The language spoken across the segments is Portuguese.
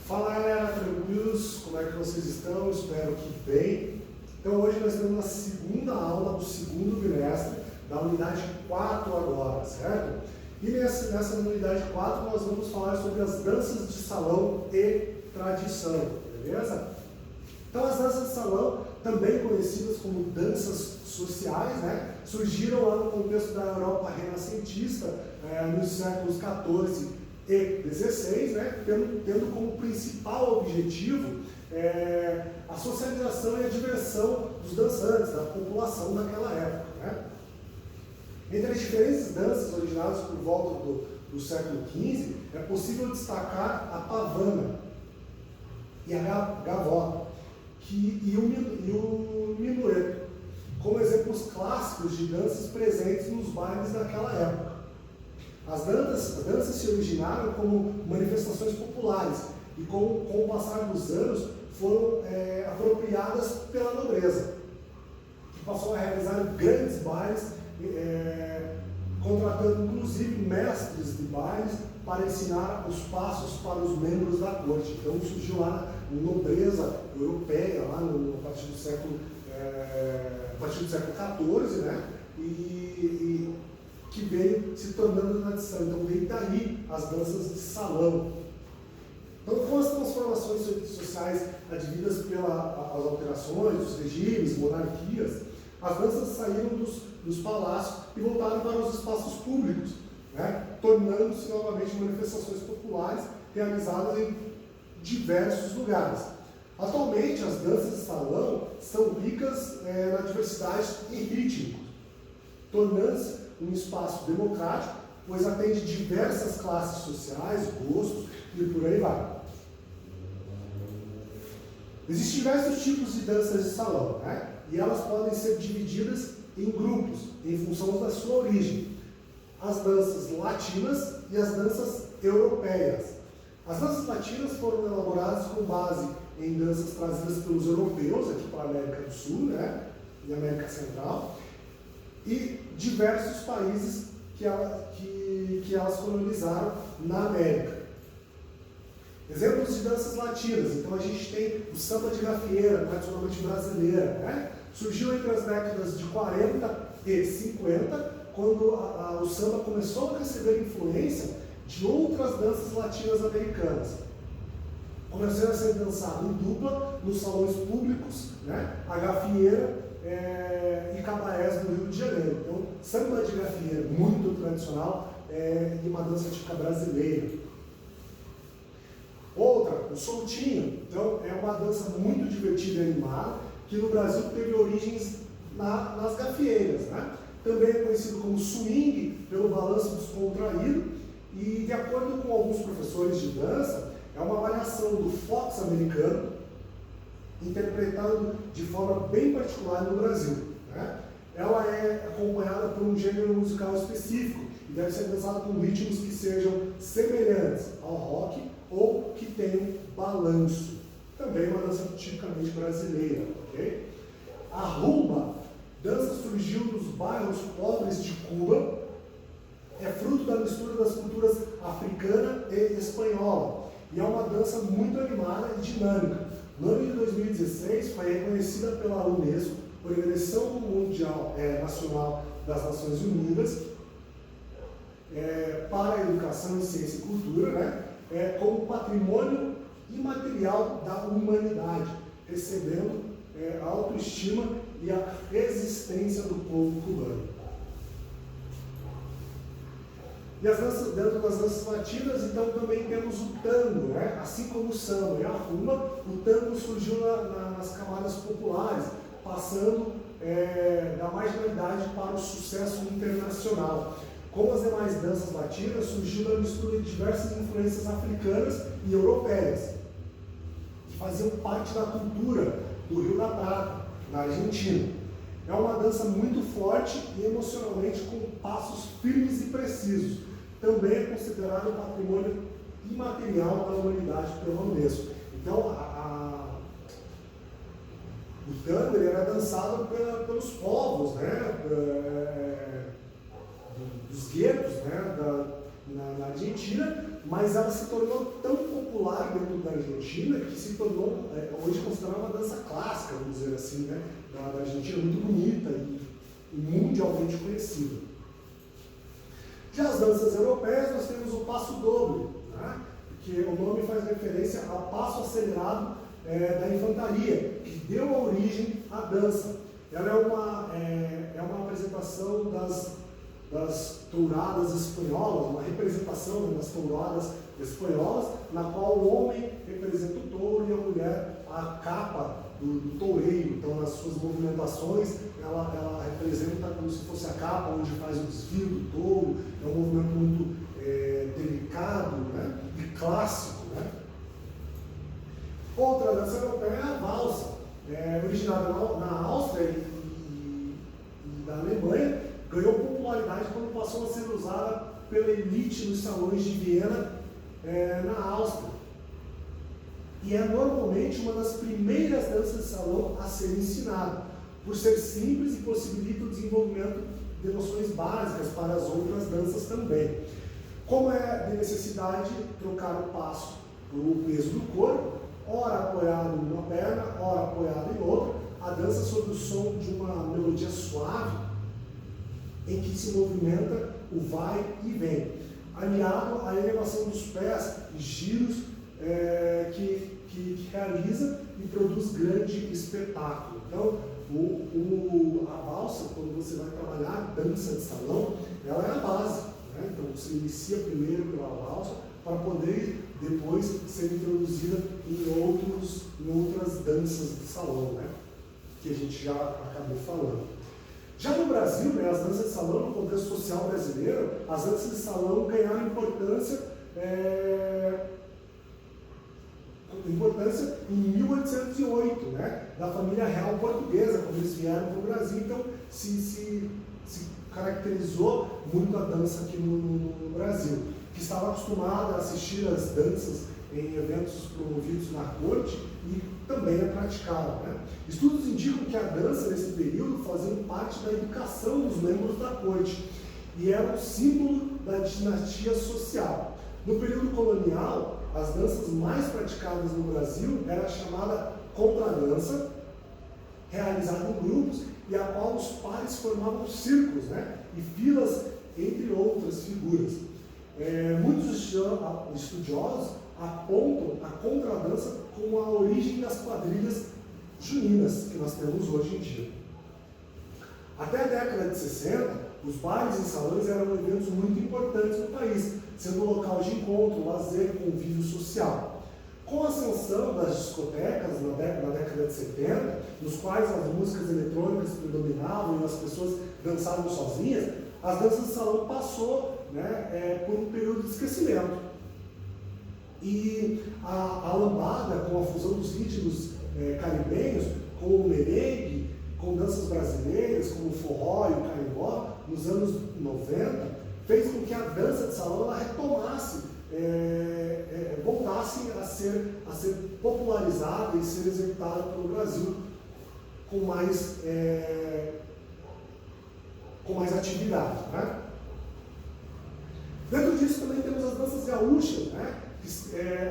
Fala galera, tranquilos? Como é que vocês estão? Espero que bem. Então hoje nós temos a segunda aula do segundo bimestre da unidade 4 agora, certo? E nessa unidade 4 nós vamos falar sobre as danças de salão e tradição, beleza? Então as danças de salão, também conhecidas como danças sociais, né, surgiram lá no contexto da Europa renascentista, nos séculos XIV e XVI, né, tendo como principal objetivo a socialização e a diversão dos dançantes, da população daquela época. Né? Entre as diferentes danças originadas por volta do século XV, é possível destacar a pavana e a gavota e o minueto, como exemplos clássicos de danças presentes nos bailes daquela época. As danças se originaram como manifestações populares e com o passar dos anos foram apropriadas pela nobreza, que passou a realizar grandes bailes, contratando inclusive mestres de bailes para ensinar os passos para os membros da corte. Então surgiu lá a nobreza europeia, lá a partir do século XIV, né? E que veio se tornando tradição. Então veio daí as danças de salão. Então, com as transformações sociais advindas pelas alterações, dos regimes, monarquias, as danças saíram dos palácios e voltaram para os espaços públicos, né? Tornando-se novamente manifestações populares realizadas em diversos lugares. Atualmente, as danças de salão são ricas na diversidade e ritmos, tornando-se um espaço democrático, pois atende diversas classes sociais, gostos e por aí vai. Existem diversos tipos de danças de salão, né? E elas podem ser divididas em grupos, em função da sua origem. As danças latinas e as danças europeias. As danças latinas foram elaboradas com base em danças trazidas pelos europeus, aqui para a América do Sul, né? E América Central, e diversos países que elas colonizaram na América. Exemplos de danças latinas. Então a gente tem o samba de gafieira, tradicionalmente brasileira, né? Surgiu entre as décadas de 40 e 50, quando o samba começou a receber influência de outras danças latinas americanas. Começou a ser dançado em dupla nos salões públicos, né? A gafieira e cabarés do Rio de Janeiro. Então, samba de gafieira, muito tradicional, e uma dança típica brasileira. Outra, o soltinho. Então, é uma dança muito divertida e animada, que no Brasil teve origens nas gafieiras, né? Também é conhecido como swing, pelo balanço descontraído, e de acordo com alguns professores de dança, é uma variação do fox americano, interpretado de forma bem particular no Brasil, né? Ela é acompanhada por um gênero musical específico e deve ser dançada com ritmos que sejam semelhantes ao rock ou que tenham balanço. Também uma dança tipicamente brasileira, ok? A rumba, dança surgiu nos bairros pobres de Cuba, é fruto da mistura das culturas africana e espanhola, e é uma dança muito animada e dinâmica. No ano de 2016, foi reconhecida pela Unesco, Organização Mundial Nacional das Nações Unidas, para a Educação em Ciência e Cultura, né? Como patrimônio imaterial da humanidade, recebendo a autoestima e a resistência do povo cubano. E dentro das danças latinas, então, também temos o tango, né? Assim como o samba e a rumba, o tango surgiu nas camadas populares, passando da marginalidade para o sucesso internacional. Como as demais danças latinas, surgiu da mistura de diversas influências africanas e europeias, que faziam parte da cultura do Rio da Prata, na Argentina. É uma dança muito forte e emocionalmente com passos firmes e precisos. Também é considerado patrimônio imaterial da humanidade pela Unesco. Então, o tango era dançado pelos povos, né? Dos guetos, né? Na Argentina. mentira, mas ela se tornou tão popular dentro da Argentina que se tornou, hoje considerada uma dança clássica, vamos dizer assim, né? Da Argentina, muito bonita e mundialmente conhecida. Já as danças europeias, nós temos o passo doble, né? Que o nome faz referência ao passo acelerado da infantaria, que deu origem à dança. Ela é uma apresentação das touradas espanholas, uma representação, né, das touradas espanholas, na qual o homem representa o touro e a mulher a capa do toureiro. Então, nas suas movimentações, ela representa como se fosse a capa onde faz o desvio do touro. É um movimento muito delicado, né, e clássico. Né? Outra dança europeia é a valsa, originada na Áustria e da Alemanha, ganhou popularidade quando passou a ser usada pela elite nos salões de Viena, na Áustria. E é normalmente uma das primeiras danças de salão a ser ensinada, por ser simples e possibilita o desenvolvimento de noções básicas para as outras danças também. Como é de necessidade trocar o passo pelo peso do corpo, ora apoiado em uma perna, ora apoiado em outra, a dança sob o som de uma melodia suave, em que se movimenta o vai e vem, aliado à elevação dos pés e giros que realiza e produz grande espetáculo. Então, a valsa, quando você vai trabalhar dança de salão, ela é a base. Né? Então, você inicia primeiro pela valsa, para poder depois ser introduzida em outras danças de salão, né? Que a gente já acabou falando. Já no Brasil, né, as danças de salão, no contexto social brasileiro, as danças de salão ganharam importância em 1808, né, da família real portuguesa, quando eles vieram para o Brasil. Então, se caracterizou muito a dança aqui no Brasil, que estava acostumada a assistir às danças em eventos promovidos na corte e também a praticaram. Né? Estudos indicam que a dança, nesse período, fazia parte da educação dos membros da corte e era um símbolo da dinastia social. No período colonial, as danças mais praticadas no Brasil era a chamada contradança, realizada em grupos e a qual os pares formavam círculos, né? E filas, entre outras figuras. Muitos estudiosos apontam a contradança como a origem das quadrilhas juninas que nós temos hoje em dia. Até a década de 60, os bailes e salões eram eventos muito importantes no país, sendo local de encontro, lazer e convívio social. Com a ascensão das discotecas na década de 70, nos quais as músicas eletrônicas predominavam e as pessoas dançavam sozinhas, as danças de salão passou, né, por um período de esquecimento. E a lambada, com a fusão dos ritmos caribenhos, com o merengue, com danças brasileiras, como o forró e o carimbó, nos anos 90, fez com que a dança de salão ela retomasse, voltasse a ser popularizada e ser executada pelo Brasil com mais atividade. Né? Dentro disso também temos as danças gaúchas, né?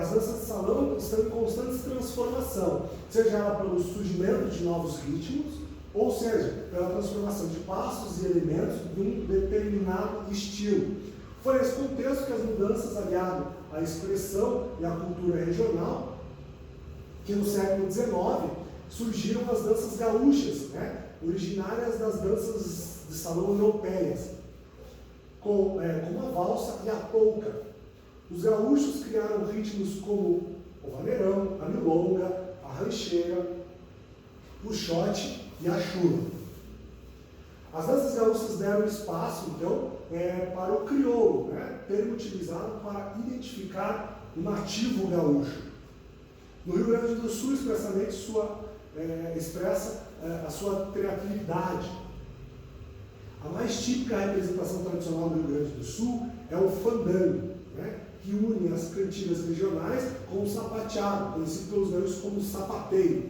As danças de salão estão em constante transformação, seja ela pelo surgimento de novos ritmos, ou seja, pela transformação de passos e elementos de um determinado estilo. Foi nesse contexto que as mudanças aliadas à expressão e à cultura regional, que no século XIX surgiram as danças gaúchas, né? Originárias das danças de salão europeias, como a valsa e a polca. Os gaúchos criaram ritmos como o vaneirão, a milonga, a rancheira, o xote e a chula. As danças gaúchas deram espaço, então, para o crioulo, né? Termo utilizado para identificar o nativo gaúcho. No Rio Grande do Sul, expressamente, expressa a sua teatralidade. A mais típica representação tradicional do Rio Grande do Sul é o fandango, né? Que une as cantigas regionais com o sapateado, conhecido pelos gaúchos como sapateiro,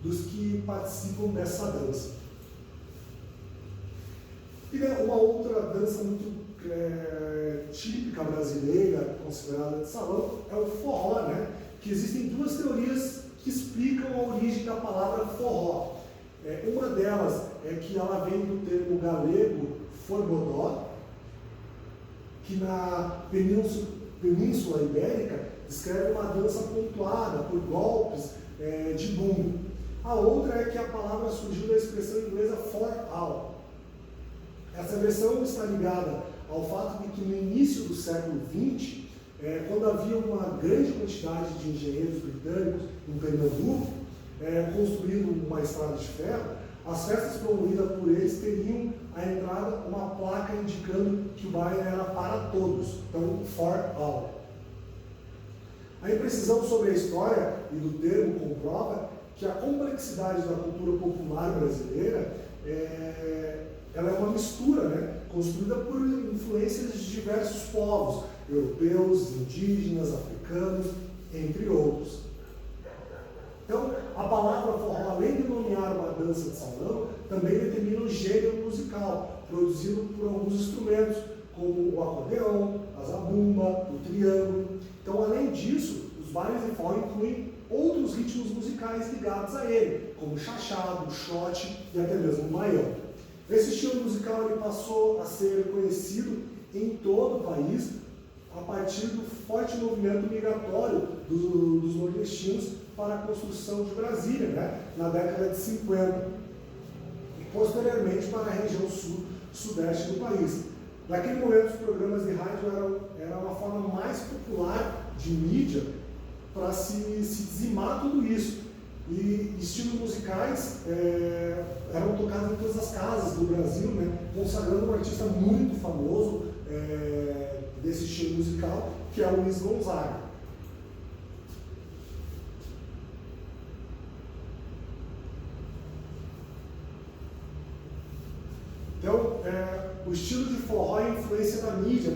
dos que participam dessa dança. E uma outra dança muito típica brasileira, considerada de salão, é o forró, né? Que existem duas teorias que explicam a origem da palavra forró. Uma delas é que ela vem do termo galego forbodó, que na Península Ibérica descreve uma dança pontuada por golpes de bumbo. A outra é que a palavra surgiu da expressão inglesa for all. Essa versão está ligada ao fato de que no início do século XX, quando havia uma grande quantidade de engenheiros britânicos em Pernambuco, construindo uma estrada de ferro, as festas promovidas por eles teriam à entrada uma placa indicando que o baile era para todos, então for all. A imprecisão sobre a história e do termo comprova que a complexidade da cultura popular brasileira ela é uma mistura, né, construída por influências de diversos povos, europeus, indígenas, africanos, entre outros. Então, a palavra forró, além de nomear uma dança de salão, também determina um gênero musical, produzido por alguns instrumentos, como o acordeão, a zabumba, o triângulo. Então, além disso, os bailes de forró incluem outros ritmos musicais ligados a ele, como o chachado, o xote e até mesmo o maião. Esse estilo musical ele passou a ser conhecido em todo o país a partir do forte movimento migratório dos nordestinos para a construção de Brasília, né, na década de 50, e posteriormente para a região sudeste do país. Naquele momento, os programas de rádio eram uma forma mais popular de mídia para se dizimar tudo isso. E estilos musicais eram tocados em todas as casas do Brasil, né, consagrando um artista muito famoso desse estilo musical, que é o Luiz Gonzaga. Então, o estilo de forró é influência da mídia,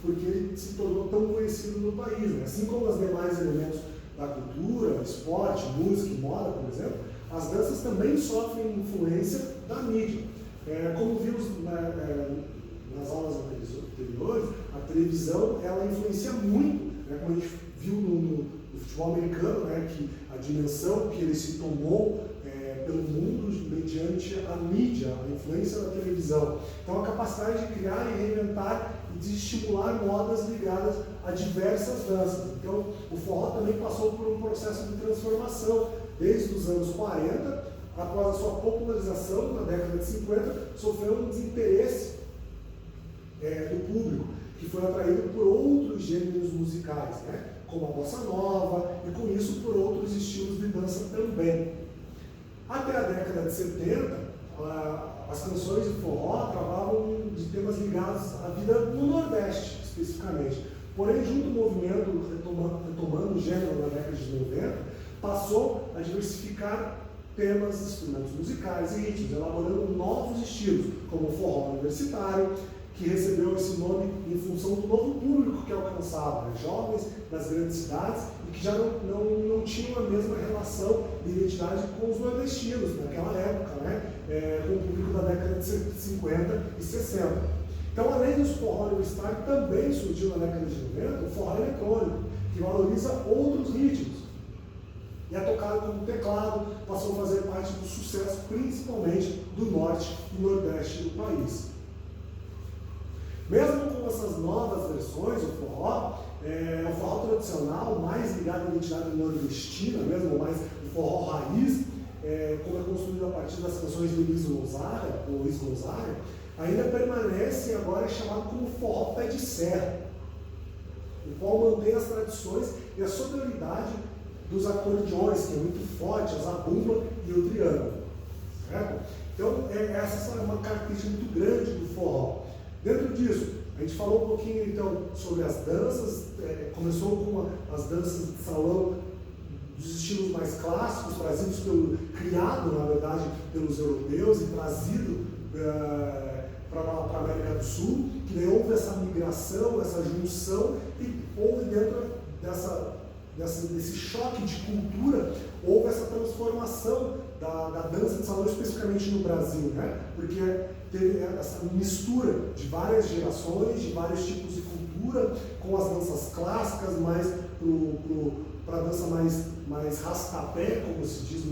porque ele se tornou tão conhecido no país, né? Assim como os demais elementos da cultura, esporte, música e moda, por exemplo, as danças também sofrem influência da mídia. Como vimos nas aulas anteriores, a televisão ela influencia muito, né? Como a gente viu no futebol americano, né? Que a dimensão que ele se tomou pelo mundo mediante a mídia, a influência da televisão. Então, a capacidade de criar e reinventar e de estimular modas ligadas a diversas danças. Então, o forró também passou por um processo de transformação desde os anos 40, após a sua popularização na década de 50, sofreu um desinteresse do público, que foi atraído por outros gêneros musicais, né? Como a bossa nova e, com isso, por outros estilos de dança também. Até a década de 70, as canções de forró tratavam de temas ligados à vida no Nordeste, especificamente. Porém, junto ao movimento retomando o gênero na década de 90, passou a diversificar temas, instrumentos musicais e ritmos, elaborando novos estilos, como o forró universitário, que recebeu esse nome em função do novo público que alcançava, né? Jovens das grandes cidades e que já não tinham a mesma relação de identidade com os nordestinos naquela época, né? Com o público da década de 50 e 60. Então, além dos forró universitário, também surgiu na década de 90 o forró eletrônico, que valoriza outros ritmos. E é tocado como teclado, passou a fazer parte do sucesso, principalmente do norte e nordeste do país. Mesmo com essas novas versões, o forró tradicional, mais ligado à identidade nordestina, mesmo mais o forró raiz, como é construído a partir das canções de Luiz Gonzaga, ainda permanece e agora é chamado como forró pé de serra, o qual mantém as tradições e a sonoridade dos acordeões, que é muito forte, a zabumba e o triângulo. Certo? Então, essa é uma característica muito grande do forró. Dentro disso, a gente falou um pouquinho então sobre as danças, começou com as danças de salão dos estilos mais clássicos, criado, na verdade, pelos europeus e trazido para a América do Sul, que daí houve essa migração, essa junção, e houve dentro desse choque de cultura, houve essa transformação da dança de salão, especificamente no Brasil, né? Porque teve essa mistura de várias gerações, de vários tipos de cultura, com as danças clássicas, mais para a dança mais rastapé, como se diz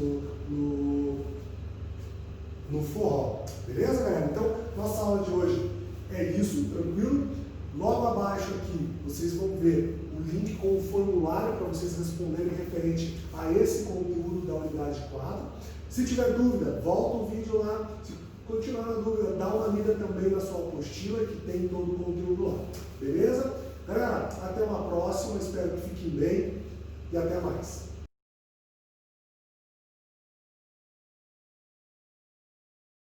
no forró. Beleza, galera? Então, nossa aula de hoje é isso, tranquilo? Logo abaixo aqui, vocês vão ver o link com o formulário para vocês responderem referente a esse conteúdo da unidade 4. Se tiver dúvida, volta o vídeo lá. Se continuar na dúvida, dá uma lida também na sua apostila, que tem todo o conteúdo lá. Beleza? Galera, até uma próxima, espero que fiquem bem e até mais.